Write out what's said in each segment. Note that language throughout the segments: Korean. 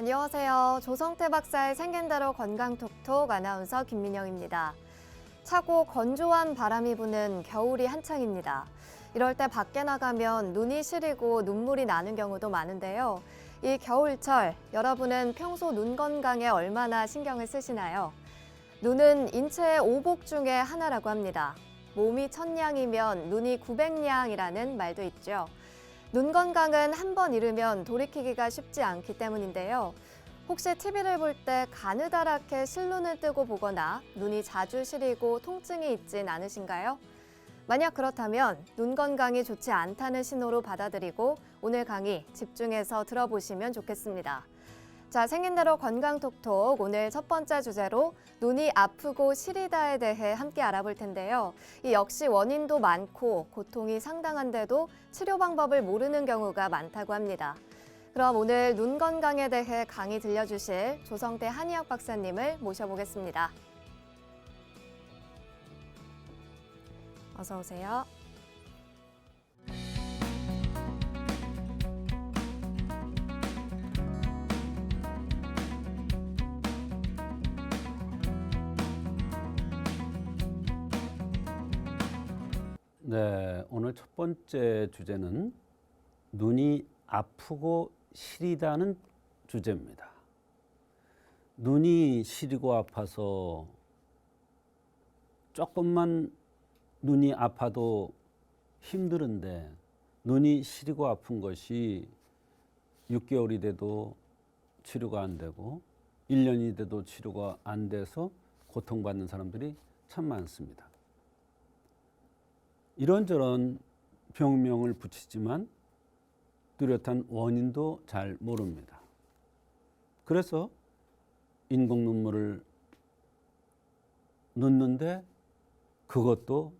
안녕하세요. 조성태 박사의 생긴대로 건강톡톡 아나운서 김민영입니다. 차고 건조한 바람이 부는 겨울이 한창입니다. 이럴 때 밖에 나가면 눈이 시리고 눈물이 나는 경우도 많은데요. 이 겨울철, 여러분은 평소 눈 건강에 얼마나 신경을 쓰시나요? 눈은 인체의 오복 중에 하나라고 합니다. 몸이 1000냥이면 눈이 900냥이라는 말도 있죠. 눈 건강은 한 번 잃으면 돌이키기가 쉽지 않기 때문인데요. 혹시 TV를 볼 때 가느다랗게 실눈을 뜨고 보거나 눈이 자주 시리고 통증이 있진 않으신가요? 만약 그렇다면 눈 건강이 좋지 않다는 신호로 받아들이고 오늘 강의 집중해서 들어보시면 좋겠습니다. 자, 생긴대로 건강톡톡 오늘 첫 번째 주제로 눈이 아프고 시리다에 대해 함께 알아볼 텐데요. 이 역시 원인도 많고 고통이 상당한데도 치료 방법을 모르는 경우가 많다고 합니다. 그럼 오늘 눈 건강에 대해 강의 들려주실 조성태 한의학 박사님을 모셔보겠습니다. 어서 오세요. 네, 오늘 첫 번째 주제는 눈이 아프고 시리다는 주제입니다. 눈이 시리고 아파서 조금만 눈이 아파도 힘들은데 눈이 시리고 아픈 것이 6개월이 돼도 치료가 안 되고 1년이 돼도 치료가 안 돼서 고통받는 사람들이 참 많습니다. 이런저런 병명을 붙이지만 뚜렷한 원인도 잘 모릅니다. 그래서 인공 눈물을 넣는데 그것도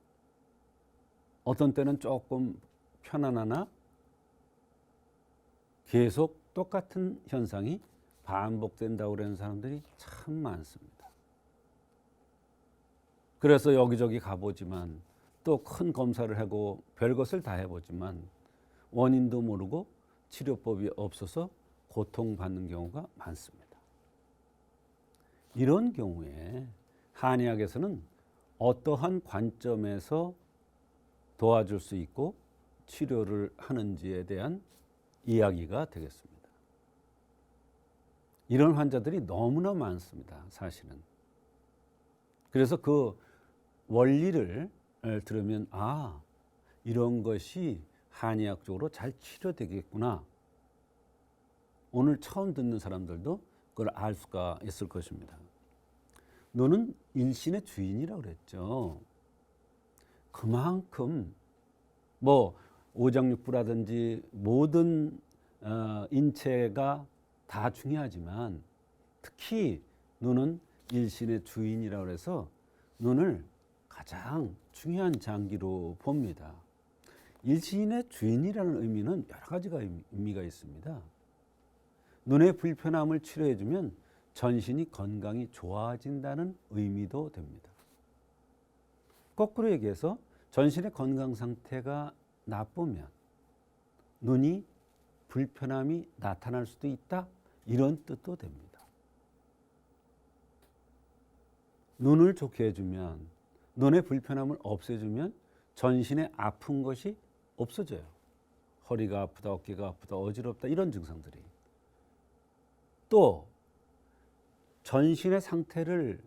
어떤 때는 조금 편안하나 계속 똑같은 현상이 반복된다고 그러는 사람들이 참 많습니다. 그래서 여기저기 가보지만 또 큰 검사를 하고 별것을 다 해보지만 원인도 모르고 치료법이 없어서 고통받는 경우가 많습니다. 이런 경우에 한의학에서는 어떠한 관점에서 도와줄 수 있고 치료를 하는지에 대한 이야기가 되겠습니다. 이런 환자들이 너무나 많습니다, 사실은. 그래서 그 원리를 들으면 이런 것이 한의학적으로 잘 치료되겠구나. 오늘 처음 듣는 사람들도 그걸 알 수가 있을 것입니다. 눈은 일신의 주인이라고 그랬죠. 그만큼 오장육부라든지 모든 인체가 다 중요하지만 특히 눈은 일신의 주인이라고 해서 눈을 가장 중요한 장기로 봅니다. 일신의 주인이라는 의미는 여러 가지가 의미가 있습니다. 눈의 불편함을 치료해주면 전신이 건강이 좋아진다는 의미도 됩니다. 거꾸로 얘기해서 전신의 건강 상태가 나쁘면 눈이 불편함이 나타날 수도 있다, 이런 뜻도 됩니다. 눈을 좋게 해주면, 눈의 불편함을 없애주면 전신에 아픈 것이 없어져요. 허리가 아프다, 어깨가 아프다, 어지럽다, 이런 증상들이. 또 전신의 상태를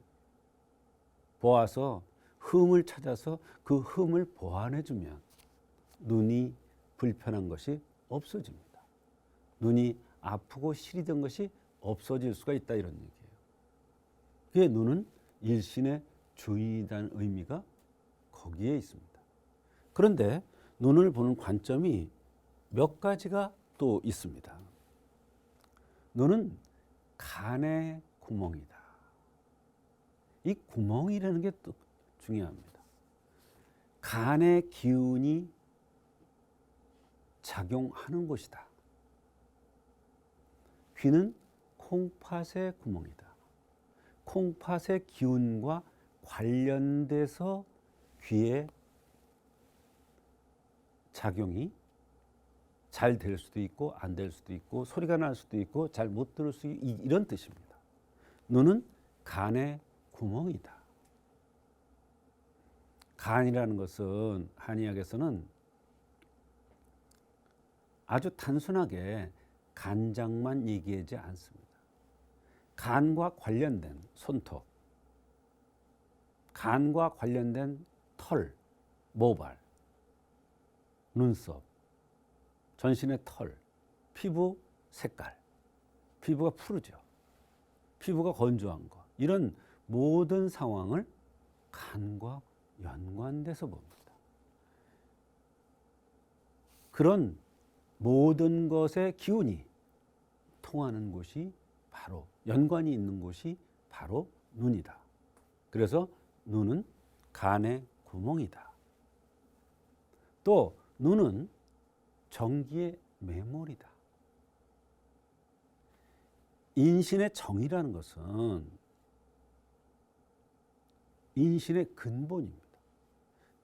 보아서 흠을 찾아서 그 흠을 보완해주면 눈이 불편한 것이 없어집니다. 눈이 아프고 시리던 것이 없어질 수가 있다, 이런 얘기예요. 그게 눈은 일신의 주인이라는 의미가 거기에 있습니다. 그런데 눈을 보는 관점이 몇 가지가 또 있습니다. 눈은 간의 구멍이다. 이 구멍이라는 게 또 중요합니다. 간의 기운이 작용하는 곳이다. 귀는 콩팥의 구멍이다. 콩팥의 기운과 관련돼서 귀의 작용이 잘 될 수도 있고 안 될 수도 있고 소리가 날 수도 있고 잘 못 들을 수 있고 이런 뜻입니다. 눈은 간의 구멍이다. 간이라는 것은 한의학에서는 아주 단순하게 간장만 얘기하지 않습니다. 간과 관련된 손톱, 간과 관련된 털, 모발, 눈썹, 전신의 털, 피부 색깔, 피부가 푸르죠. 피부가 건조한 것, 이런 모든 상황을 간과 연관돼서 봅니다. 그런 모든 것의 기운이 통하는 곳이 바로, 연관이 있는 곳이 바로 눈이다. 그래서 눈은 간의 구멍이다. 또 눈은 정기의 매몰이다. 인신의 정이라는 것은 인신의 근본입니다.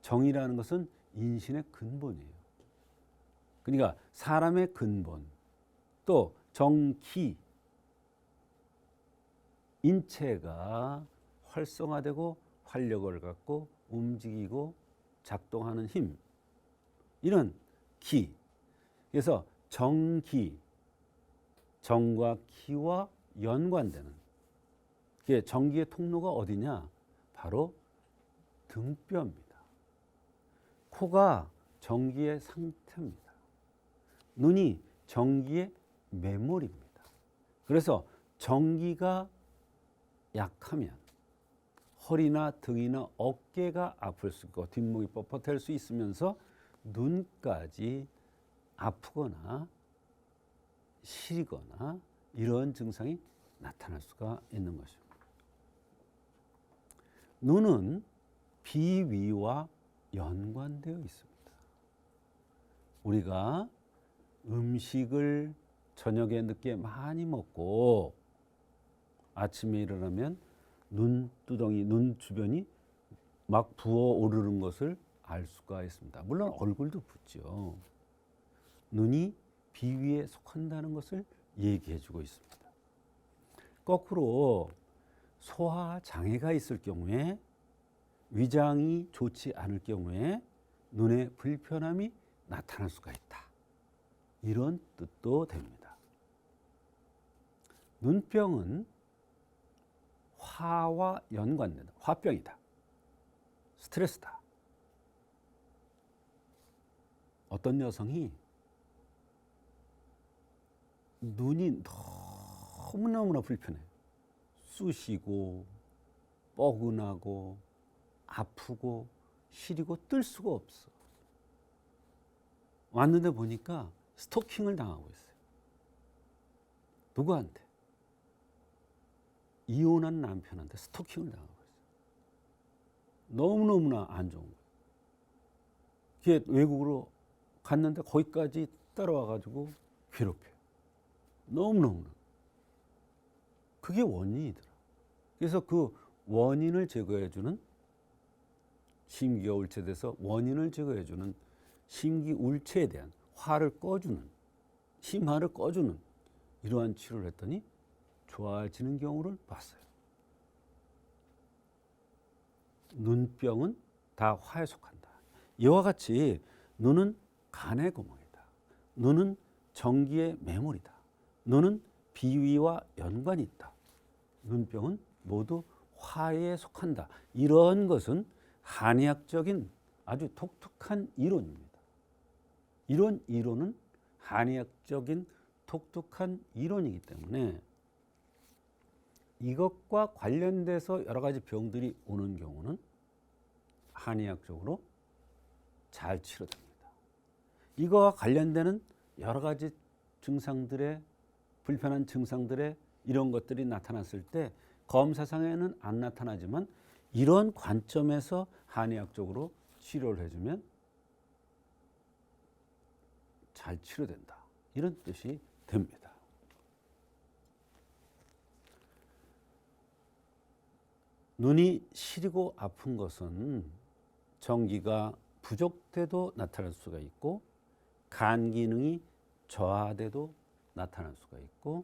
정이라는 것은 인신의 근본이에요. 그러니까 사람의 근본, 또 정기, 인체가 활성화되고 활력을 갖고 움직이고 작동하는 힘, 이런 기. 그래서 정기, 정과 기와 연관되는, 그게 정기의 통로가 어디냐? 바로 등뼈입니다. 코가 정기의 상태입니다. 눈이 정기의 매몰입니다. 그래서 정기가 약하면 허리나 등이나 어깨가 아플 수 있고 뒷목이 뻣뻣할 수 있으면서 눈까지 아프거나 시리거나 이런 증상이 나타날 수가 있는 것입니다. 눈은 비위와 연관되어 있습니다. 우리가 음식을 저녁에 늦게 많이 먹고 아침에 일어나면 눈두덩이, 눈 주변이 막 부어오르는 것을 알 수가 있습니다. 물론 얼굴도 붓죠. 눈이 비위에 속한다는 것을 얘기해주고 있습니다. 거꾸로 소화 장애가 있을 경우에, 위장이 좋지 않을 경우에 눈에 불편함이 나타날 수가 있다. 이런 뜻도 됩니다. 눈병은 화와 연관된다. 화병이다. 스트레스다. 어떤 여성이 눈이 너무너무나 불편해. 쑤시고 뻐근하고 아프고 시리고 뜰 수가 없어. 왔는데 보니까 스토킹을 당하고 있어요. 누구한테? 이혼한 남편한테 스토킹을 당하고 있어요. 너무너무나 안 좋은 거예요. 걔 외국으로 갔는데 거기까지 따라와가지고 괴롭혀요. 너무너무나. 그게 원인이더라. 그래서 그 원인을 제거해주는, 심기가 울체돼서 원인을 제거해주는 심기울체에 대한 화를 꺼주는, 심화를 꺼주는 이러한 치료를 했더니 좋아지는 경우를 봤어요. 눈병은 다 화에 속한다. 이와 같이 눈은 간의 구멍이다. 눈은 정기의 매몰이다. 눈은 비위와 연관이 있다. 눈병은 모두 화에 속한다. 이런 것은 한의학적인 아주 독특한 이론입니다. 이런 이론은 한의학적인 독특한 이론이기 때문에 이것과 관련돼서 여러 가지 병들이 오는 경우는 한의학적으로 잘 치료됩니다. 이거와 관련되는 여러 가지 증상들의, 불편한 증상들의 이런 것들이 나타났을 때 검사상에는 안 나타나지만 이런 관점에서 한의학적으로 치료를 해주면 잘 치료된다. 이런 뜻이 됩니다. 눈이 시리고 아픈 것은 정기가 부족돼도 나타날 수가 있고 간 기능이 저하돼도 나타날 수가 있고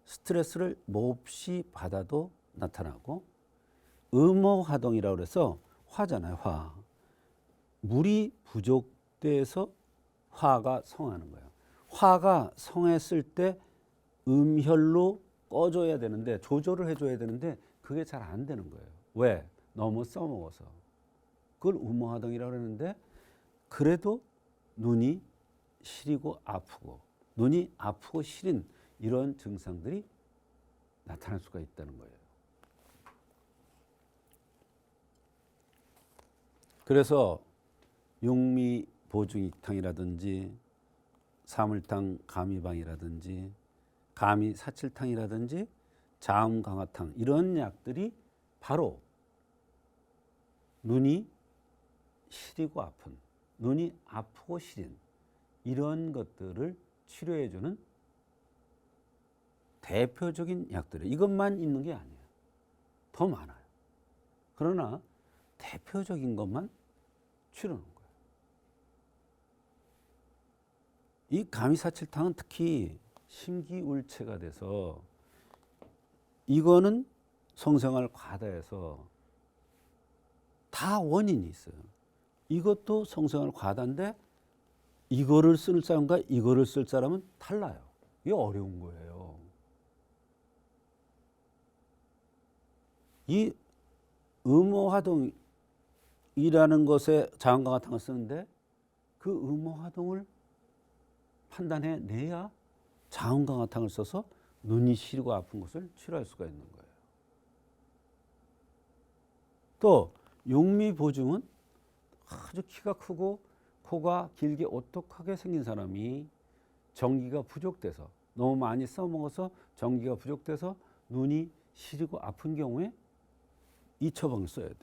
스트레스를 몹시 받아도 나타나고 음호화동이라고 그래서 화잖아요. 화. 물이 부족돼서 화가 성하는 거예요. 화가 성했을 때 음혈로 꺼줘야 되는데 조절을 해줘야 되는데 그게 잘 안 되는 거예요. 왜? 너무 써먹어서. 그걸 음호화동이라고 그러는데 그래도 눈이 시리고 아프고 눈이 아프고 시린 이런 증상들이 나타날 수가 있다는 거예요. 그래서 육미보증익탕이라든지 사물탕 감이방이라든지 감이사칠탕이라든지 자음강화탕 이런 약들이 바로 눈이 시리고 아픈, 눈이 아프고 시린 이런 것들을 치료해주는 대표적인 약들이에요. 이것만 있는 게 아니에요. 더 많아요. 그러나 대표적인 것만 치료하는 거예요. 이 감이사칠탕은 특히 심기울체가 돼서 이거는 성생활 과다해서 다 원인이 있어요. 이것도 성생활 과다인데 이거를 쓸 사람과 이거를 쓸 사람은 달라요. 이게 어려운 거예요. 이 음호화동이라는 것에 자음강화탕을 쓰는데 그 음호화동을 판단해 내야 자음강화탕을 써서 눈이 시리고 아픈 것을 치료할 수가 있는 거예요. 또 육미보증은 아주 키가 크고 코가 길게 오똑하게 생긴 사람이 전기가 부족돼서 너무 많이 써먹어서 전기가 부족돼서 눈이 시리고 아픈 경우에 이 처방을 써야 돼요.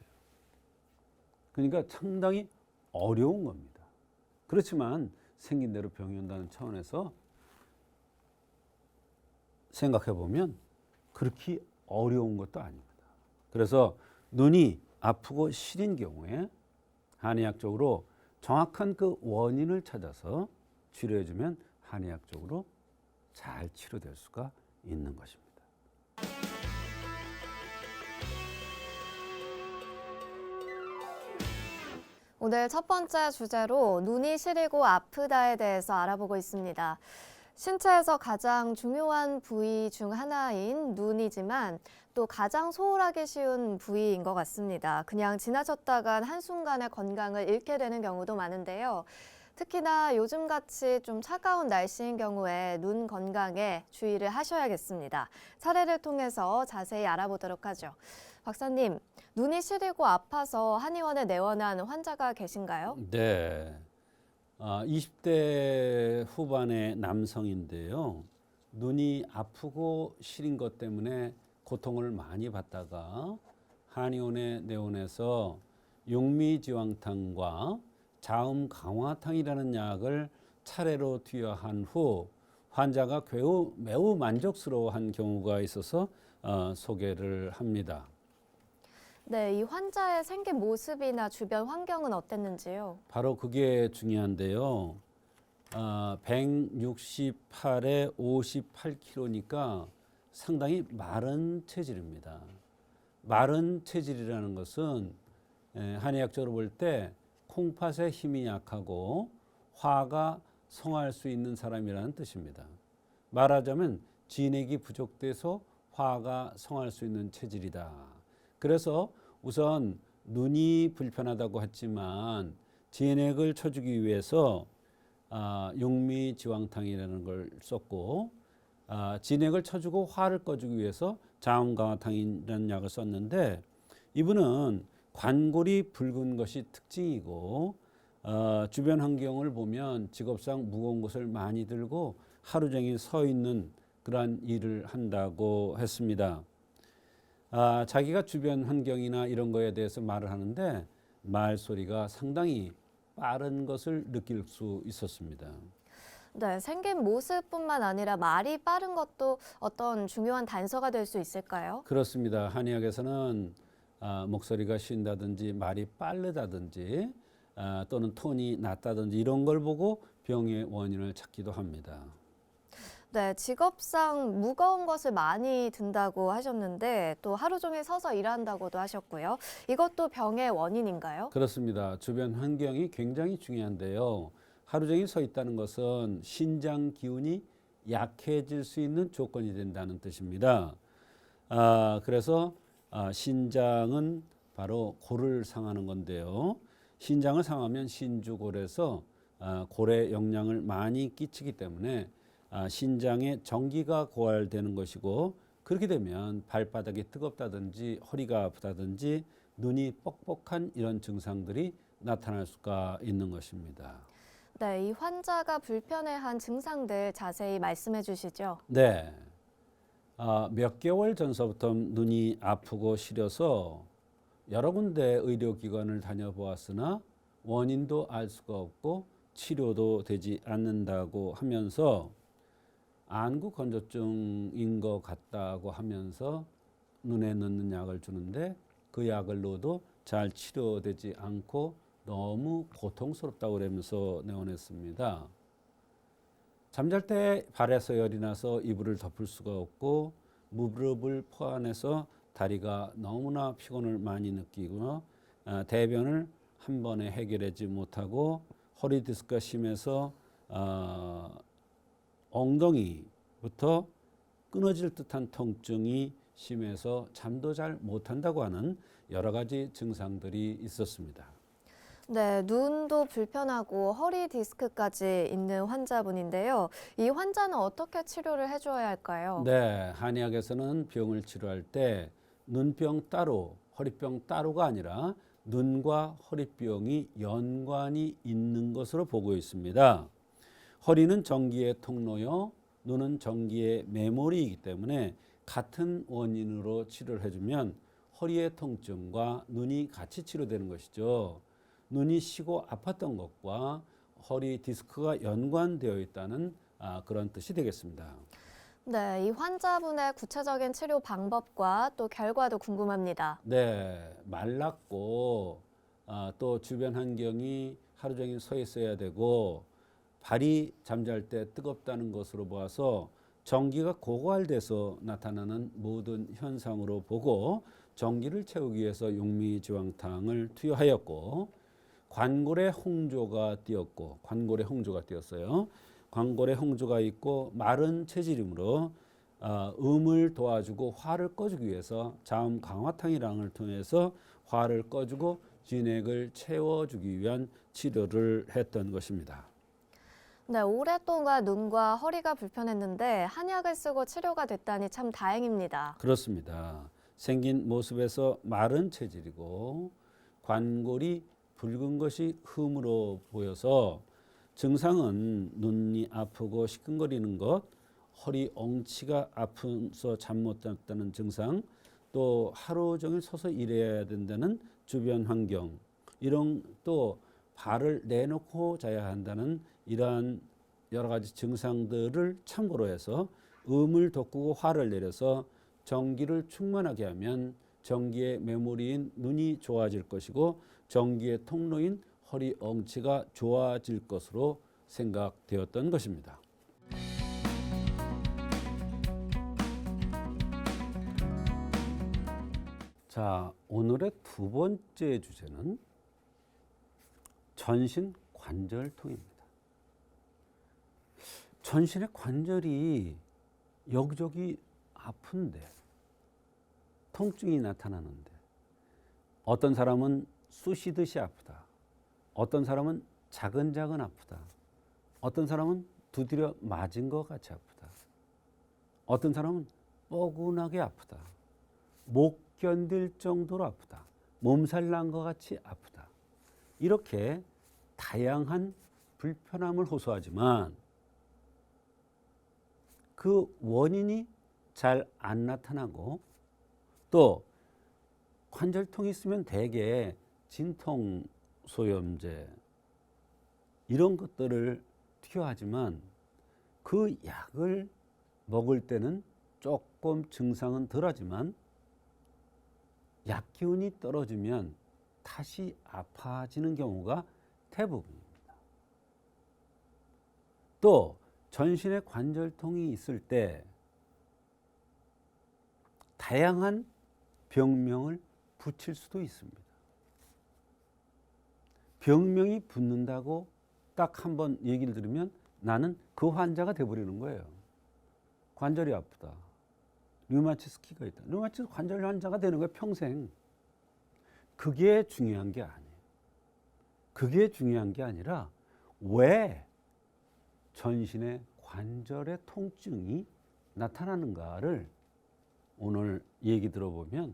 그러니까 상당히 어려운 겁니다. 그렇지만 생긴 대로 병이 온다는 차원에서 생각해 보면 그렇게 어려운 것도 아닙니다. 그래서 눈이 아프고 시린 경우에 한의학적으로 정확한 그 원인을 찾아서 치료해 주면 한의학적으로 잘 치료될 수가 있는 것입니다. 오늘 첫 번째 주제로 눈이 시리고 아프다에 대해서 알아보고 있습니다. 신체에서 가장 중요한 부위 중 하나인 눈이지만 또 가장 소홀하기 쉬운 부위인 것 같습니다. 그냥 지나쳤다간 한순간에 건강을 잃게 되는 경우도 많은데요. 특히나 요즘같이 좀 차가운 날씨인 경우에 눈 건강에 주의를 하셔야겠습니다. 사례를 통해서 자세히 알아보도록 하죠. 박사님, 눈이 시리고 아파서 한의원에 내원한 환자가 계신가요? 네. 20대 후반의 남성인데요. 눈이 아프고 시린 것 때문에 고통을 많이 받다가 한의원에 내원해서 육미지왕탕과 자음강화탕이라는 약을 차례로 투여한 후 환자가 매우 만족스러워한 경우가 있어서 소개를 합니다. 네, 이 환자의 생긴 모습이나 주변 환경은 어땠는지요? 바로 그게 중요한데요. 168에 58kg니까 상당히 마른 체질입니다. 마른 체질이라는 것은 한의학적으로 볼 때 콩팥의 힘이 약하고 화가 성할 수 있는 사람이라는 뜻입니다. 말하자면 진액이 부족돼서 화가 성할 수 있는 체질이다. 그래서 우선 눈이 불편하다고 했지만 진액을 쳐주기 위해서 육미지왕탕이라는 걸 썼고 진액을 쳐주고 화를 꺼주기 위해서 자음강화탕이라는 약을 썼는데 이분은 관골이 붉은 것이 특징이고 주변 환경을 보면 직업상 무거운 것을 많이 들고 하루 종일 서 있는 그러한 일을 한다고 했습니다. 자기가 주변 환경이나 이런 거에 대해서 말을 하는데 말소리가 상당히 빠른 것을 느낄 수 있었습니다. 네, 생긴 모습뿐만 아니라 말이 빠른 것도 어떤 중요한 단서가 될 수 있을까요? 그렇습니다. 한의학에서는 목소리가 쉰다든지 말이 빠르다든지 또는 톤이 낮다든지 이런 걸 보고 병의 원인을 찾기도 합니다. 네, 직업상 무거운 것을 많이 든다고 하셨는데 또 하루 종일 서서 일한다고도 하셨고요. 이것도 병의 원인인가요? 그렇습니다. 주변 환경이 굉장히 중요한데요. 하루 종일 서 있다는 것은 신장 기운이 약해질 수 있는 조건이 된다는 뜻입니다. 그래서 신장은 바로 골을 상하는 건데요. 신장을 상하면 신주골에서 골에 영향을 많이 끼치기 때문에 신장에 전기가 고갈되는 것이고, 그렇게 되면 발바닥이 뜨겁다든지 허리가 아프다든지 눈이 뻑뻑한 이런 증상들이 나타날 수가 있는 것입니다. 네, 이 환자가 불편해한 증상들 자세히 말씀해 주시죠. 네. 몇 개월 전서부터 눈이 아프고 시려서 여러 군데 의료기관을 다녀보았으나 원인도 알 수가 없고 치료도 되지 않는다고 하면서 안구 건조증인 것 같다고 하면서 눈에 넣는 약을 주는데 그 약을 넣어도 잘 치료되지 않고 너무 고통스럽다고 그러면서 내원했습니다. 잠잘 때 발에서 열이 나서 이불을 덮을 수가 없고 무릎을 포안해서 다리가 너무나 피곤을 많이 느끼고 대변을 한 번에 해결하지 못하고 허리 디스크가 심해서 엉덩이부터 끊어질 듯한 통증이 심해서 잠도 잘 못한다고 하는 여러 가지 증상들이 있었습니다. 네, 눈도 불편하고 허리 디스크까지 있는 환자분인데요. 이 환자는 어떻게 치료를 해줘야 할까요? 네, 한의학에서는 병을 치료할 때 눈병 따로, 허리병 따로가 아니라 눈과 허리병이 연관이 있는 것으로 보고 있습니다. 허리는 전기의 통로요, 눈은 전기의 매몰이이기 때문에 같은 원인으로 치료를 해주면 허리의 통증과 눈이 같이 치료되는 것이죠. 눈이 쉬고 아팠던 것과 허리 디스크가 연관되어 있다는 그런 뜻이 되겠습니다. 네, 이 환자분의 구체적인 치료 방법과 또 결과도 궁금합니다. 네, 말랐고 또 주변 환경이 하루 종일 서 있어야 되고 발이 잠잘 때 뜨겁다는 것으로 보아서 전기가 고갈돼서 나타나는 모든 현상으로 보고 전기를 채우기 위해서 용미지왕탕을 투여하였고 관골에 홍조가 띄었고 관골에 홍조가 띄었어요. 관골에 홍조가 있고 마른 체질이므로 음을 도와주고 화를 꺼주기 위해서 자음 강화탕이랑을 통해서 화를 꺼주고 진액을 채워주기 위한 치료를 했던 것입니다. 네, 오랫동안 눈과 허리가 불편했는데 한약을 쓰고 치료가 됐다니 참 다행입니다. 그렇습니다. 생긴 모습에서 마른 체질이고 관골이 붉은 것이 흠으로 보여서 증상은 눈이 아프고 시큰거리는 것, 허리 엉치가 아프면서 잠 못 잤다는 증상, 또 하루 종일 서서 일해야 된다는 주변 환경, 이런 또 발을 내놓고 자야 한다는 이러한 여러 가지 증상들을 참고로 해서 음을 돋구고 화를 내려서 전기를 충만하게 하면 전기의 메모리인 눈이 좋아질 것이고 전기의 통로인 허리 엉치가 좋아질 것으로 생각되었던 것입니다. 자, 오늘의 두 번째 주제는 전신 관절통입니다. 전신의 관절이 여기저기 아픈데, 통증이 나타나는데, 어떤 사람은 쑤시듯이 아프다. 어떤 사람은 자근자근 아프다. 어떤 사람은 두드려 맞은 것 같이 아프다. 어떤 사람은 뻐근하게 아프다. 못 견딜 정도로 아프다. 몸살 난 것 같이 아프다. 이렇게 다양한 불편함을 호소하지만 그 원인이 잘 안 나타나고 또 관절통이 있으면 대개 진통소염제 이런 것들을 투여하지만 그 약을 먹을 때는 조금 증상은 덜하지만 약 기운이 떨어지면 다시 아파지는 경우가 대부분입니다. 또 전신에 관절통이 있을 때 다양한 병명을 붙일 수도 있습니다. 병명이 붙는다고 딱 한 번 얘기를 들으면 나는 그 환자가 돼버리는 거예요. 관절이 아프다. 류마티스키가 있다. 류마티스 관절 환자가 되는 거예요. 평생. 그게 중요한 게 아니에요. 그게 중요한 게 아니라 왜 전신의 관절의 통증이 나타나는가를 오늘 얘기 들어보면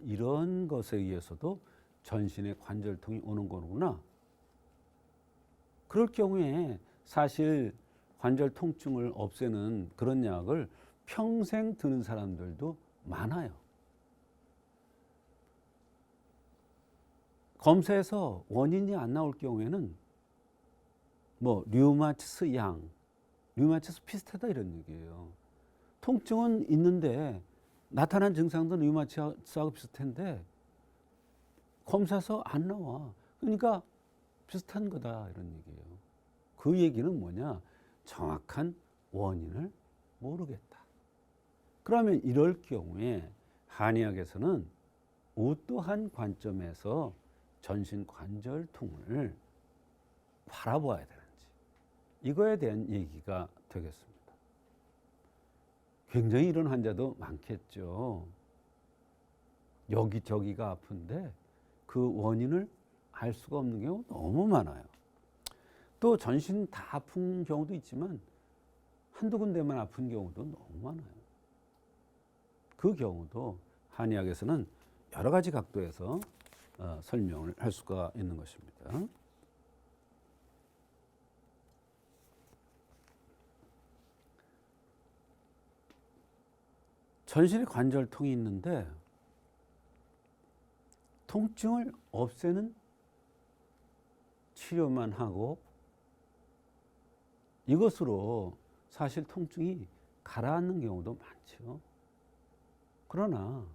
이런 것에 의해서도 전신의 관절통이 오는 거구나. 그럴 경우에 사실 관절 통증을 없애는 그런 약을 평생 드는 사람들도 많아요. 검사에서 원인이 안 나올 경우에는 류마티스 양, 류마티스 비슷하다 이런 얘기예요. 통증은 있는데 나타난 증상도 류마티스하고 비슷한데 검사에서 안 나와. 그러니까 비슷한 거다 이런 얘기예요. 그 얘기는 뭐냐? 정확한 원인을 모르겠다. 그러면 이럴 경우에 한의학에서는 어떠한 관점에서 전신 관절통을 바라봐야 되는지 이거에 대한 얘기가 되겠습니다. 굉장히 이런 환자도 많겠죠. 여기저기가 아픈데 그 원인을 알 수가 없는 경우 너무 많아요. 또 전신 다 아픈 경우도 있지만 한두 군데만 아픈 경우도 너무 많아요. 그 경우도 한의학에서는 여러 가지 각도에서 설명을 할 수가 있는 것입니다. 전신에 관절통이 있는데 통증을 없애는 치료만 하고 이것으로 사실 통증이 가라앉는 경우도 많죠. 그러나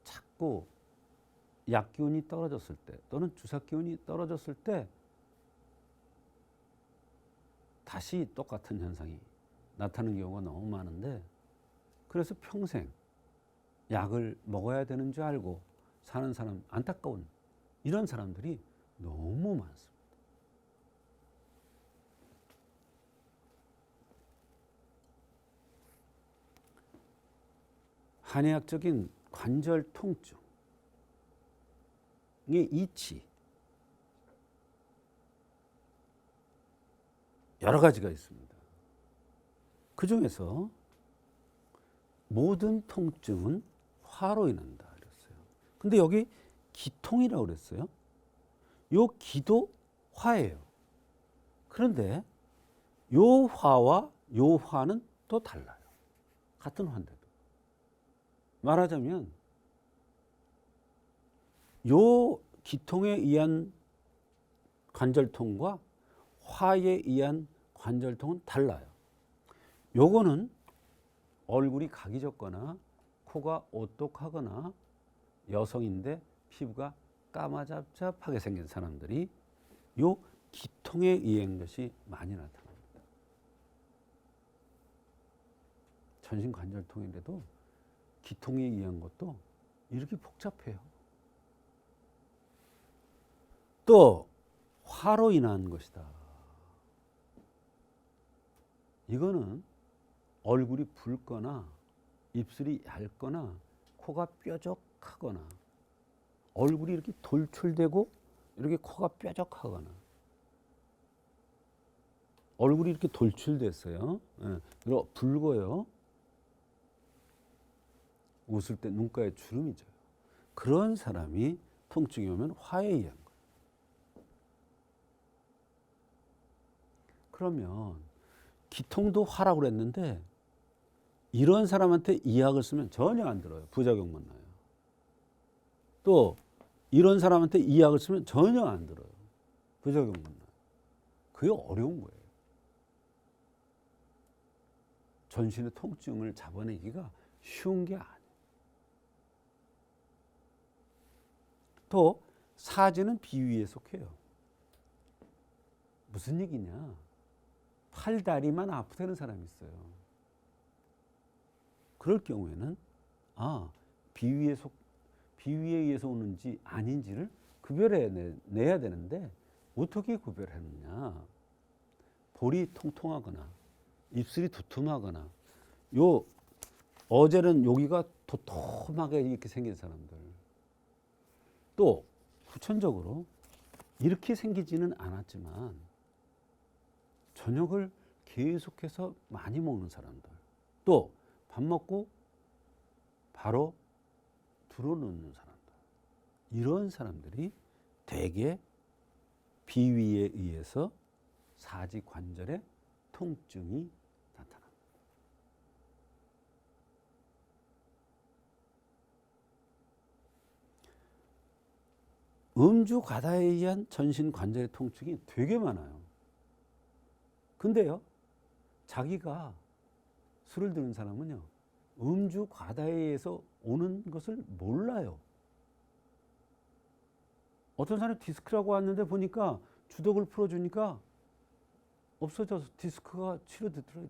자꾸 약 기운이 떨어졌을 때 또는 주사 기운이 떨어졌을 때 다시 똑같은 현상이 나타나는 경우가 너무 많은데 그래서 평생 약을 먹어야 되는 줄 알고 사는 사람, 안타까운 이런 사람들이 너무 많습니다. 한의학적인 관절 통증의 이치 여러 가지가 있습니다. 그 중에서 모든 통증은 화로 인한다 그랬어요. 근데 여기 기통이라고 그랬어요. 요 기도 화예요. 그런데 요 화와 요 화는 또 달라요. 같은 화인데도. 말하자면 요 기통에 의한 관절통과 화에 의한 관절통은 달라요. 요거는 얼굴이 각이 졌거나 코가 오똑하거나 여성인데 피부가 까마잡잡하게 생긴 사람들이 요 기통에 의한 것이 많이 나타납니다. 전신 관절통인데도 기통에 의한 것도 이렇게 복잡해요. 또 화로 인한 것이다. 이거는 얼굴이 붉거나 입술이 얇거나 코가 뾰족하거나 얼굴이 이렇게 돌출되고 이렇게 코가 뾰족하거나 얼굴이 이렇게 돌출됐어요. 그리고 붉어요. 웃을 때 눈가에 주름이 져요. 그런 사람이 통증이 오면 화에 의한 거예요. 그러면 기통도 화라고 그랬는데 이런 사람한테 이 약을 쓰면 전혀 안 들어요. 부작용만 나요. 또 이런 사람한테 이 약을 쓰면 전혀 안 들어요. 부작용만 나요. 그게 어려운 거예요. 전신의 통증을 잡아내기가 쉬운 게 아니에요. 또 사지는 비위에 속해요. 무슨 얘기냐? 팔, 다리만 아프다는 사람이 있어요. 그럴 경우에는 비위에 의해서 오는지 아닌지를 구별해내야 되는데 어떻게 구별하느냐. 볼이 통통하거나 입술이 두툼하거나 어제는 여기가 도톰하게 이렇게 생긴 사람들, 또 후천적으로 이렇게 생기지는 않았지만 저녁을 계속해서 많이 먹는 사람들, 또 밥 먹고 바로 들어눕는 사람들, 이런 사람들이 대개 비위에 의해서 사지 관절에 통증이 나타납니다. 음주 과다에 의한 전신 관절의 통증이 되게 많아요. 근데요, 자기가 술을 드는 사람은요, 음주 과다에 의해서 오는 것을 몰라요. 어떤 사람이 디스크라고 왔는데 보니까 주독을 풀어주니까 없어져서 디스크가 치료되더라고요.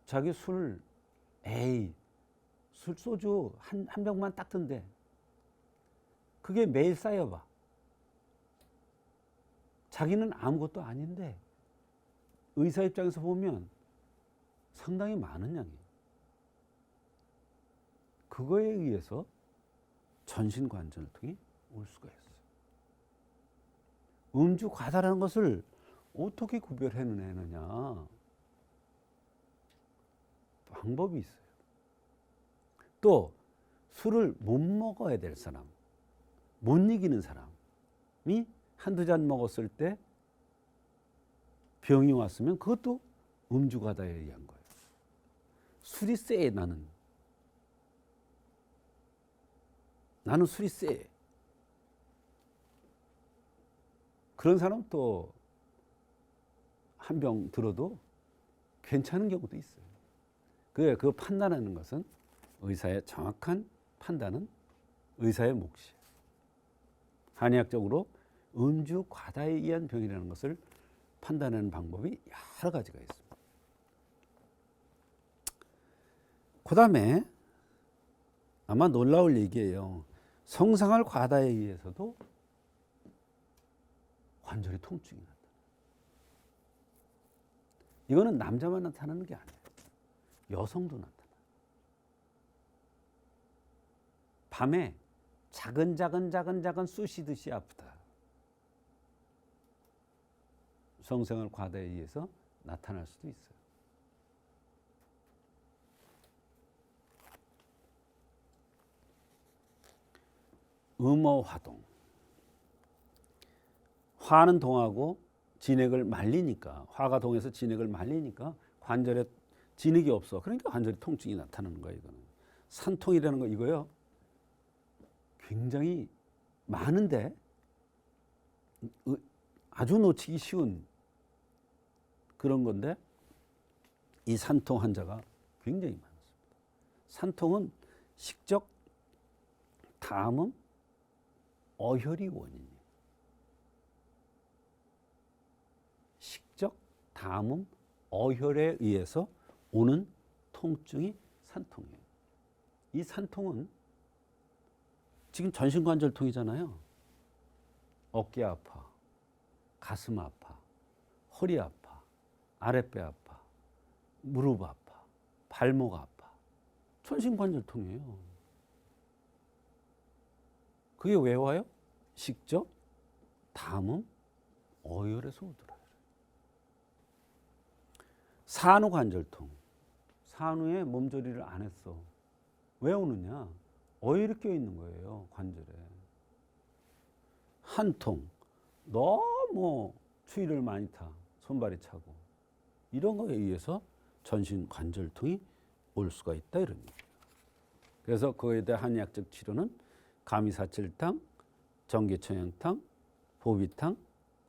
자기 소주 한 병만 딱 든대. 그게 매일 쌓여봐. 자기는 아무것도 아닌데 의사 입장에서 보면 상당히 많은 양이에요. 그거에 의해서 전신관절통이 올 수가 있어요. 음주 과다라는 것을 어떻게 구별해내느냐, 방법이 있어요. 또 술을 못 먹어야 될 사람, 못 이기는 사람이 한두 잔 먹었을 때 병이 왔으면 그것도 음주 과다에 의한 거예요. 술이 세. 나는 술이 세. 그런 사람 또 한 병 들어도 괜찮은 경우도 있어요. 그 판단하는 것은 의사의 정확한 판단은 의사의 몫이에요. 한의학적으로 음주 과다에 의한 병이라는 것을 판단하는 방법이 여러 가지가 있습니다. 그 다음에 아마 놀라울 얘기예요. 성생활 과다에 의해서도 관절의 통증이 나타나요. 이거는 남자만 나타나는 게 아니에요. 여성도 나타나요. 밤에 작은 쑤시듯이 아프다. 성생활 과다에 의해서 나타날 수도 있어요. 음어화동. 화는 동하고 진액을 말리니까, 화가 동해서 진액을 말리니까 관절에 진액이 없어. 그러니까 관절에 통증이 나타나는 거예요. 이거는 산통이라는 거 이거요, 굉장히 많은데 아주 놓치기 쉬운 그런 건데, 이 산통 환자가 굉장히 많습니다. 산통은 식적, 담음, 어혈이 원인이에요. 식적, 담음, 어혈에 의해서 오는 통증이 산통이에요. 이 산통은 지금 전신관절통이잖아요. 어깨 아파, 가슴 아파, 허리 아파, 아랫배 아파, 무릎 아파, 발목 아파. 전신관절통이에요. 그게 왜 와요? 식적, 담음, 어혈에서 오더라고요. 산후관절통. 산후에 몸조리를 안 했어. 왜 오느냐? 어혈이 껴 있는 거예요, 관절에. 한통. 너무 추위를 많이 타. 손발이 차고. 이런 거에 의해서 전신관절통이 올 수가 있다, 이런 얘기예요. 그래서 그거에 대한 한의학적 치료는 감이사칠탕, 전기청양탕, 보비탕,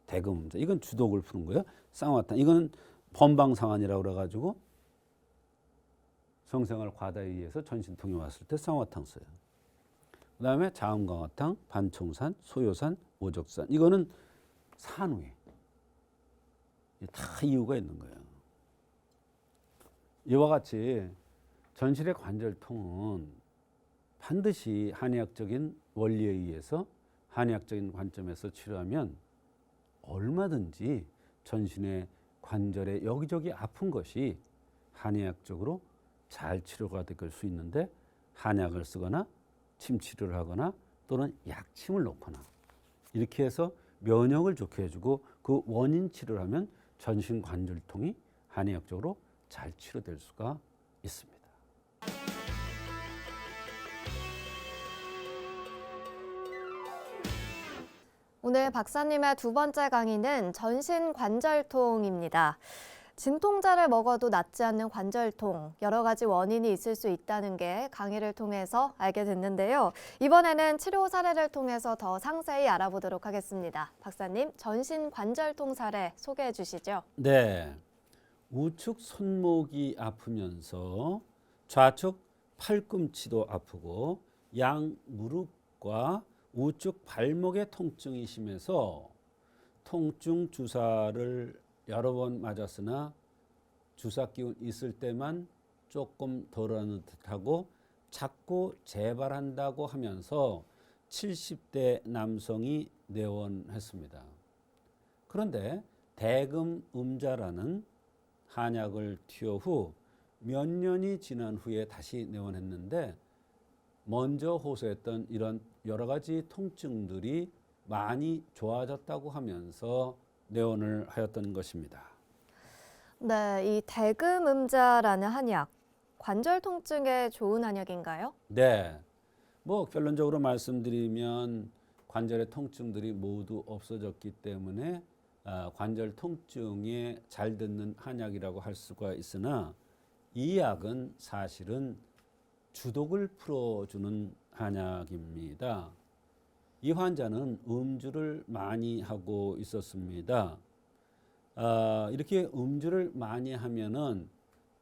대금음자. 이건 주독을 푸는 거예요. 쌍화탕. 이건 번방상환이라고 그래가지고 성생활 과다에 의해서 전신통이 왔을 때 쌍화탕 써요. 그 다음에 자음강화탕, 반총산, 소요산, 오적산. 이거는 산후에 다 이유가 있는 거예요. 이와 같이 전신의 관절통은 반드시 한의학적인 원리에 의해서 한의학적인 관점에서 치료하면 얼마든지 전신의 관절에 여기저기 아픈 것이 한의학적으로 잘 치료가 될 수 있는데, 한약을 쓰거나 침치료를 하거나 또는 약침을 놓거나 이렇게 해서 면역을 좋게 해주고 그 원인 치료를 하면 전신 관절통이 한의학적으로 잘 치료될 수가 있습니다. 오늘 박사님의 두 번째 강의는 전신 관절통입니다. 진통제를 먹어도 낫지 않는 관절통, 여러 가지 원인이 있을 수 있다는 게 강의를 통해서 알게 됐는데요. 이번에는 치료 사례를 통해서 더 상세히 알아보도록 하겠습니다. 박사님, 전신 관절통 사례 소개해 주시죠. 네, 우측 손목이 아프면서 좌측 팔꿈치도 아프고 양 무릎과 우측 발목의 통증이 심해서 통증 주사를 여러 번 맞았으나 주사 기운 있을 때만 조금 덜어는 듯하고 자꾸 재발한다고 하면서 70대 남성이 내원했습니다. 그런데 대금음자라는 한약을 투여 후 몇 년이 지난 후에 다시 내원했는데, 먼저 호소했던 이런 여러 가지 통증들이 많이 좋아졌다고 하면서 내원을 하였던 것입니다. 네, 이 대금음자라는 한약, 관절 통증에 좋은 한약인가요? 네, 뭐 결론적으로 말씀드리면 관절의 통증들이 모두 없어졌기 때문에 관절 통증에 잘 듣는 한약이라고 할 수가 있으나, 이 약은 사실은 주독을 풀어주는 한약입니다. 이 환자는 음주를 많이 하고 있었습니다. 이렇게 음주를 많이 하면은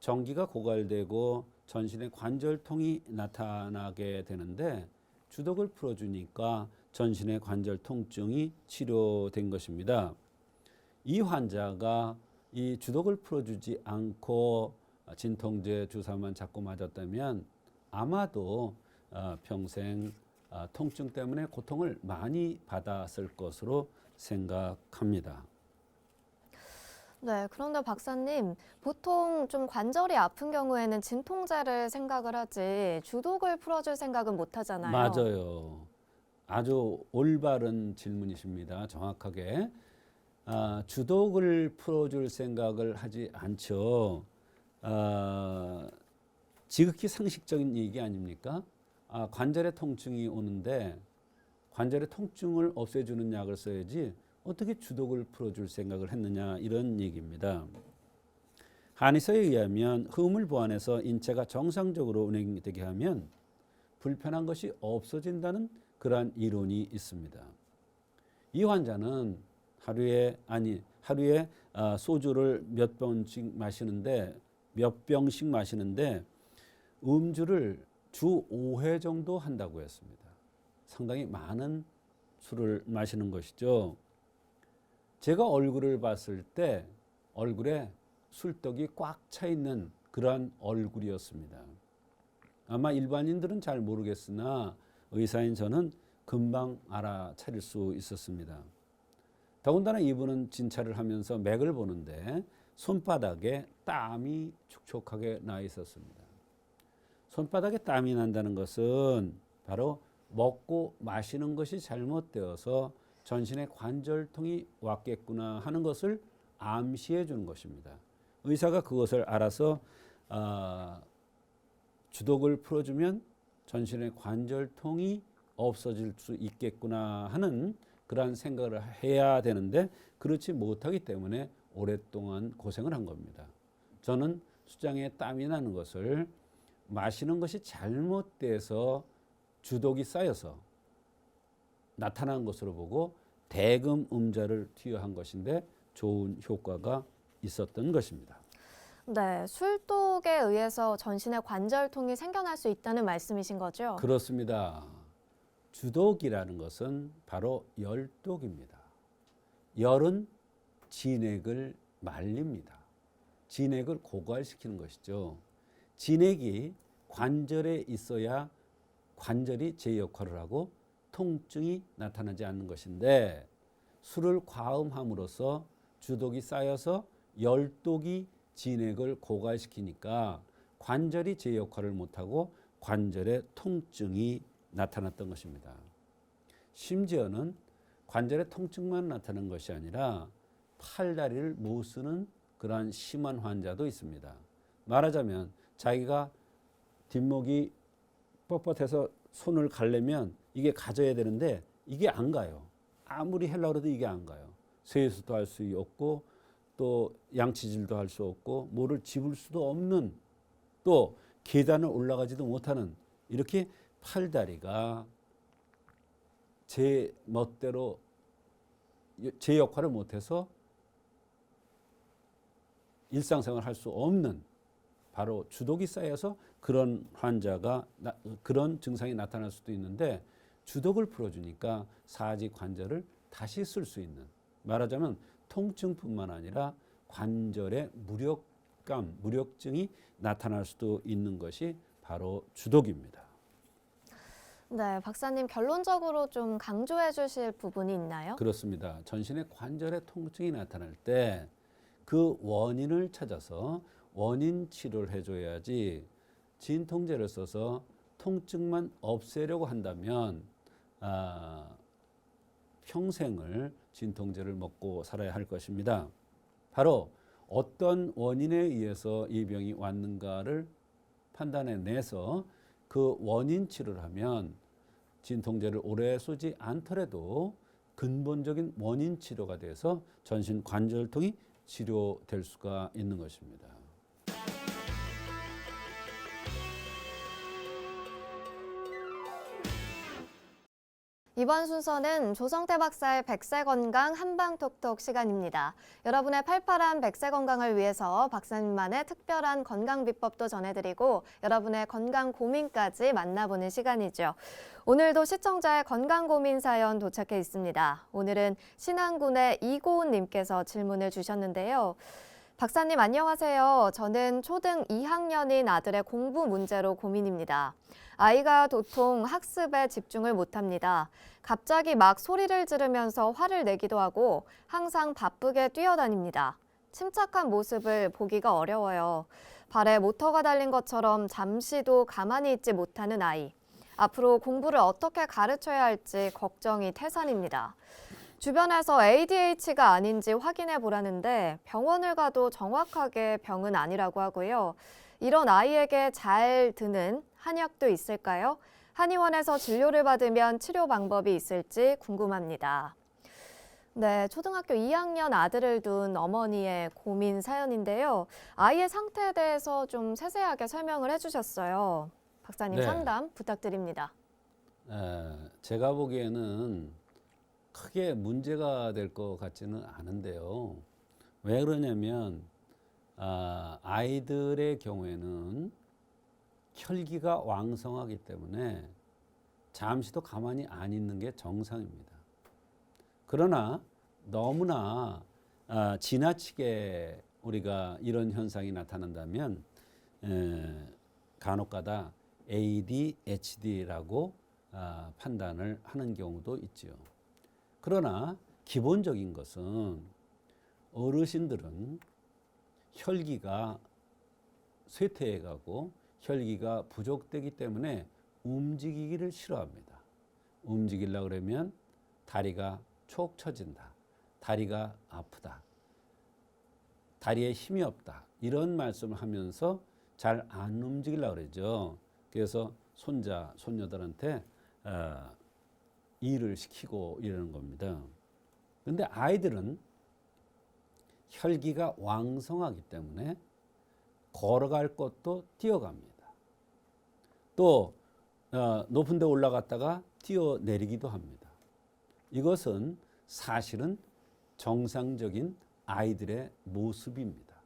전기가 고갈되고 전신에 관절통이 나타나게 되는데, 주독을 풀어주니까 전신의 관절 통증이 치료된 것입니다. 이 환자가 이 주독을 풀어주지 않고 진통제 주사만 자꾸 맞았다면 아마도 평생 통증 때문에 고통을 많이 받았을 것으로 생각합니다. 네, 그런데 박사님, 보통 좀 관절이 아픈 경우에는 진통제를 생각을 하지 주독을 풀어줄 생각은 못 하잖아요. 맞아요. 아주 올바른 질문이십니다. 정확하게. 주독을 풀어줄 생각을 하지 않죠. 지극히 상식적인 얘기 아닙니까? 관절에 통증이 오는데 관절의 통증을 없애주는 약을 써야지 어떻게 주독을 풀어줄 생각을 했느냐, 이런 얘기입니다. 한의사에 의하면 흠을 보완해서 인체가 정상적으로 운행되게 하면 불편한 것이 없어진다는 그러한 이론이 있습니다. 이 환자는 하루에 소주를 몇 병씩 마시는데 음주를 주 5회 정도 한다고 했습니다. 상당히 많은 술을 마시는 것이죠. 제가 얼굴을 봤을 때 얼굴에 술떡이 꽉 차 있는 그러한 얼굴이었습니다. 아마 일반인들은 잘 모르겠으나 의사인 저는 금방 알아차릴 수 있었습니다. 더군다나 이분은 진찰을 하면서 맥을 보는데 손바닥에 땀이 촉촉하게 나 있었습니다. 손바닥에 땀이 난다는 것은 바로 먹고 마시는 것이 잘못되어서 전신에 관절통이 왔겠구나 하는 것을 암시해 주는 것입니다. 의사가 그것을 알아서 주독을 풀어주면 전신의 관절통이 없어질 수 있겠구나 하는 그러한 생각을 해야 되는데, 그렇지 못하기 때문에 오랫동안 고생을 한 겁니다. 저는 수장에 땀이 나는 것을 마시는 것이 잘못돼서 주독이 쌓여서 나타난 것으로 보고 대금음자를 투여한 것인데 좋은 효과가 있었던 것입니다. 네, 술독에 의해서 전신에 관절통이 생겨날 수 있다는 말씀이신 거죠? 그렇습니다. 주독이라는 것은 바로 열독입니다. 열은 진액을 말립니다. 진액을 고갈시키는 것이죠. 진액이 관절에 있어야 관절이 제 역할을 하고 통증이 나타나지 않는 것인데 술을 과음함으로써 주독이 쌓여서 열독이 진액을 고갈시키니까 관절이 제 역할을 못하고 관절에 통증이 나타났던 것입니다. 심지어는 관절의 통증만 나타나는 것이 아니라 팔다리를 못 쓰는 그러한 심한 환자도 있습니다. 말하자면 자기가 뒷목이 뻣뻣해서 손을 가려면 이게 가져야 되는데 이게 안 가요. 아무리 하려고 해도 이게 안 가요. 세수도 할 수 없고 또 양치질도 할 수 없고 뭐를 집을 수도 없는 또 계단을 올라가지도 못하는 이렇게 팔다리가 제 멋대로 제 역할을 못해서 일상생활을 할 수 없는 바로 주독이 쌓여서 그런 환자가 그런 증상이 나타날 수도 있는데 주독을 풀어주니까 사지 관절을 다시 쓸 수 있는 말하자면 통증뿐만 아니라 관절의 무력감, 무력증이 나타날 수도 있는 것이 바로 주독입니다. 네, 박사님 결론적으로 좀 강조해 주실 부분이 있나요? 그렇습니다. 전신의 관절의 통증이 나타날 때 그 원인을 찾아서 원인 치료를 해줘야지 진통제를 써서 통증만 없애려고 한다면 평생을 진통제를 먹고 살아야 할 것입니다. 바로 어떤 원인에 의해서 이 병이 왔는가를 판단해내서 그 원인 치료를 하면 진통제를 오래 쓰지 않더라도 근본적인 원인 치료가 돼서 전신 관절통이 치료될 수가 있는 것입니다. 이번 순서는 조성태 박사의 백세건강 한방톡톡 시간입니다. 여러분의 팔팔한 백세건강을 위해서 박사님만의 특별한 건강 비법도 전해드리고 여러분의 건강 고민까지 만나보는 시간이죠. 오늘도 시청자의 건강 고민 사연 도착해 있습니다. 오늘은 신안군의 이고은님께서 질문을 주셨는데요. 박사님 안녕하세요. 저는 초등 2학년인 아들의 공부 문제로 고민입니다. 아이가 도통 학습에 집중을 못합니다. 갑자기 막 소리를 지르면서 화를 내기도 하고 항상 바쁘게 뛰어다닙니다. 침착한 모습을 보기가 어려워요. 발에 모터가 달린 것처럼 잠시도 가만히 있지 못하는 아이. 앞으로 공부를 어떻게 가르쳐야 할지 걱정이 태산입니다. 주변에서 ADH가 아닌지 확인해 보라는데 병원을 가도 정확하게 병은 아니라고 하고요. 이런 아이에게 잘 드는 한약도 있을까요? 한의원에서 진료를 받으면 치료 방법이 있을지 궁금합니다. 네, 초등학교 2학년 아들을 둔 어머니의 고민 사연인데요. 아이의 상태에 대해서 좀 세세하게 설명을 해주셨어요. 박사님 네. 상담 부탁드립니다. 제가 보기에는 크게 문제가 될 것 같지는 않은데요. 왜 그러냐면 아이들의 경우에는 혈기가 왕성하기 때문에 잠시도 가만히 안 있는 게 정상입니다. 그러나 너무나 지나치게 우리가 이런 현상이 나타난다면 간혹가다 ADHD라고 판단을 하는 경우도 있죠. 그러나 기본적인 것은 어르신들은 혈기가 쇠퇴해가고 혈기가 부족되기 때문에 움직이기를 싫어합니다. 움직이려고 그러면 다리가 촉 처진다. 다리가 아프다. 다리에 힘이 없다. 이런 말씀을 하면서 잘 안 움직이려고 그러죠. 그래서 손자, 손녀들한테 일을 시키고 이러는 겁니다. 그런데 아이들은 혈기가 왕성하기 때문에 걸어갈 것도 뛰어갑니다. 또 높은 데 올라갔다가 뛰어내리기도 합니다. 이것은 사실은 정상적인 아이들의 모습입니다.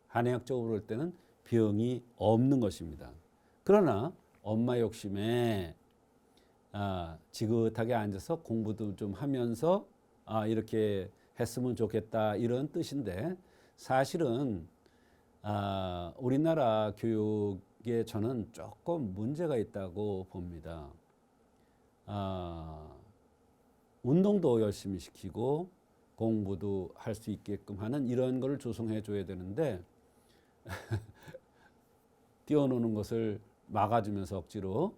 한의학적으로 볼 때는 병이 없는 것입니다. 그러나 엄마 욕심에 지긋하게 앉아서 공부도 좀 하면서 이렇게 했으면 좋겠다 이런 뜻인데 사실은 우리나라 교육에 저는 조금 문제가 있다고 봅니다. 운동도 열심히 시키고 공부도 할 수 있게끔 하는 이런 걸 조성해 줘야 되는데 뛰어노는 것을 막아주면서 억지로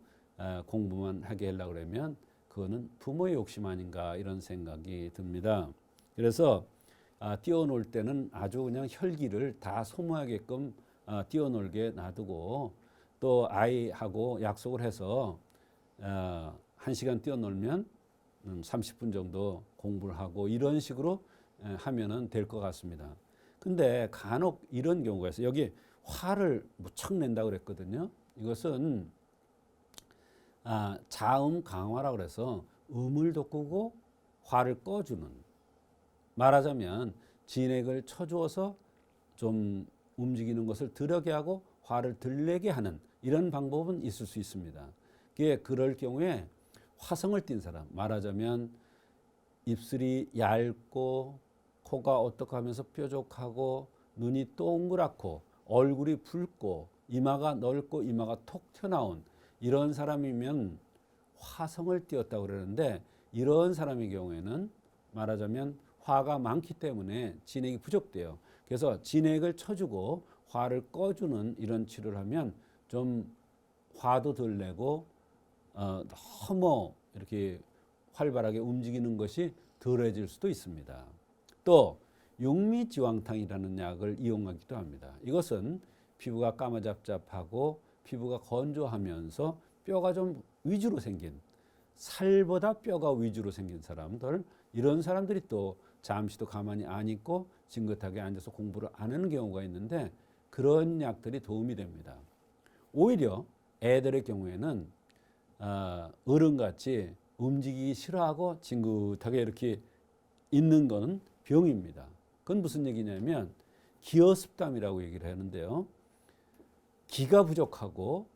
공부만 하게 하려고 그러면 그거는 부모의 욕심 아닌가 이런 생각이 듭니다. 그래서 뛰어놀 때는 아주 그냥 혈기를 다 소모하게끔 뛰어놀게 놔두고 또 아이하고 약속을 해서 1시간 뛰어놀면 30분 정도 공부를 하고 이런 식으로 하면은 될 것 같습니다. 근데 간혹 이런 경우가 있어요. 여기 화를 무척 낸다고 그랬거든요. 이것은 자음 강화라고 그래서 음을 돋구고 화를 꺼주는, 말하자면 진액을 쳐주어서 좀 움직이는 것을 덜하게 하고 화를 덜 내게 하는 이런 방법은 있을 수 있습니다. 그럴 경우에 화성을 띤 사람, 말하자면 입술이 얇고 코가 오똑하면서 뾰족하고 눈이 동그랗고 얼굴이 붉고 이마가 넓고 이마가 톡 튀어나온 이런 사람이면 화성을 띄었다고 그러는데, 이런 사람의 경우에는 말하자면 화가 많기 때문에 진액이 부족돼요. 그래서 진액을 쳐주고 화를 꺼주는 이런 치료를 하면 좀 화도 덜 내고 너무 이렇게 활발하게 움직이는 것이 덜해질 수도 있습니다. 또 육미지왕탕이라는 약을 이용하기도 합니다. 이것은 피부가 까마잡잡하고 피부가 건조하면서 뼈가 좀 위주로 생긴, 살보다 뼈가 위주로 생긴 사람들, 이런 사람들이 또 잠시도 가만히 안 있고 징긋하게 앉아서 공부를 안 하는 경우가 있는데 그런 약들이 도움이 됩니다. 오히려 애들의 경우에는 어른같이 움직이기 싫어하고 징긋하게 이렇게 있는 건 병입니다. 그건 무슨 얘기냐면 기어습담이라고 얘기를 하는데요. 기가 부족하고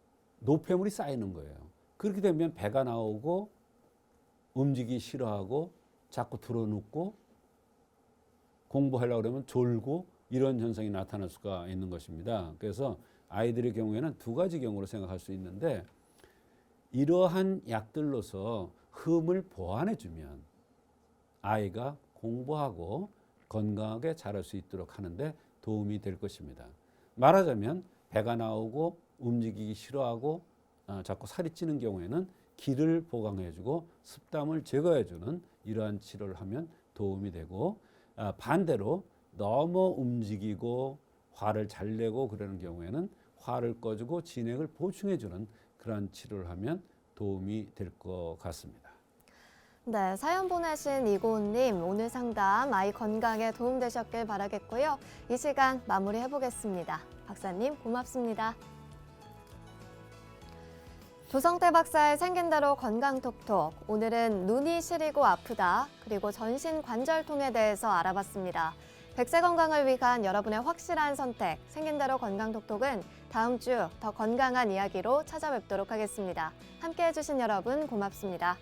노폐물이 쌓이는 거예요. 그렇게 되면 배가 나오고 움직이기 싫어하고 자꾸 드러눕고 공부하려고 그러면 졸고 이런 현상이 나타날 수가 있는 것입니다. 그래서 아이들의 경우에는 두 가지 경우로 생각할 수 있는데, 이러한 약들로서 흠을 보완해 주면 아이가 공부하고 건강하게 자랄 수 있도록 하는데 도움이 될 것입니다. 말하자면 배가 나오고 움직이기 싫어하고 자꾸 살이 찌는 경우에는 기를 보강해 주고 습담을 제거해 주는 이러한 치료를 하면 도움이 되고, 반대로 너무 움직이고 화를 잘 내고 그러는 경우에는 화를 꺼주고 진액을 보충해 주는 그러한 치료를 하면 도움이 될 것 같습니다. 네, 사연 보내신 이고은님, 오늘 상담 아이 건강에 도움되셨길 바라겠고요. 이 시간 마무리해보겠습니다. 박사님 고맙습니다. 조성태 박사의 생긴 대로 건강톡톡. 오늘은 눈이 시리고 아프다, 그리고 전신 관절통에 대해서 알아봤습니다. 100세 건강을 위한 여러분의 확실한 선택, 생긴 대로 건강톡톡은 다음 주 더 건강한 이야기로 찾아뵙도록 하겠습니다. 함께해 주신 여러분 고맙습니다.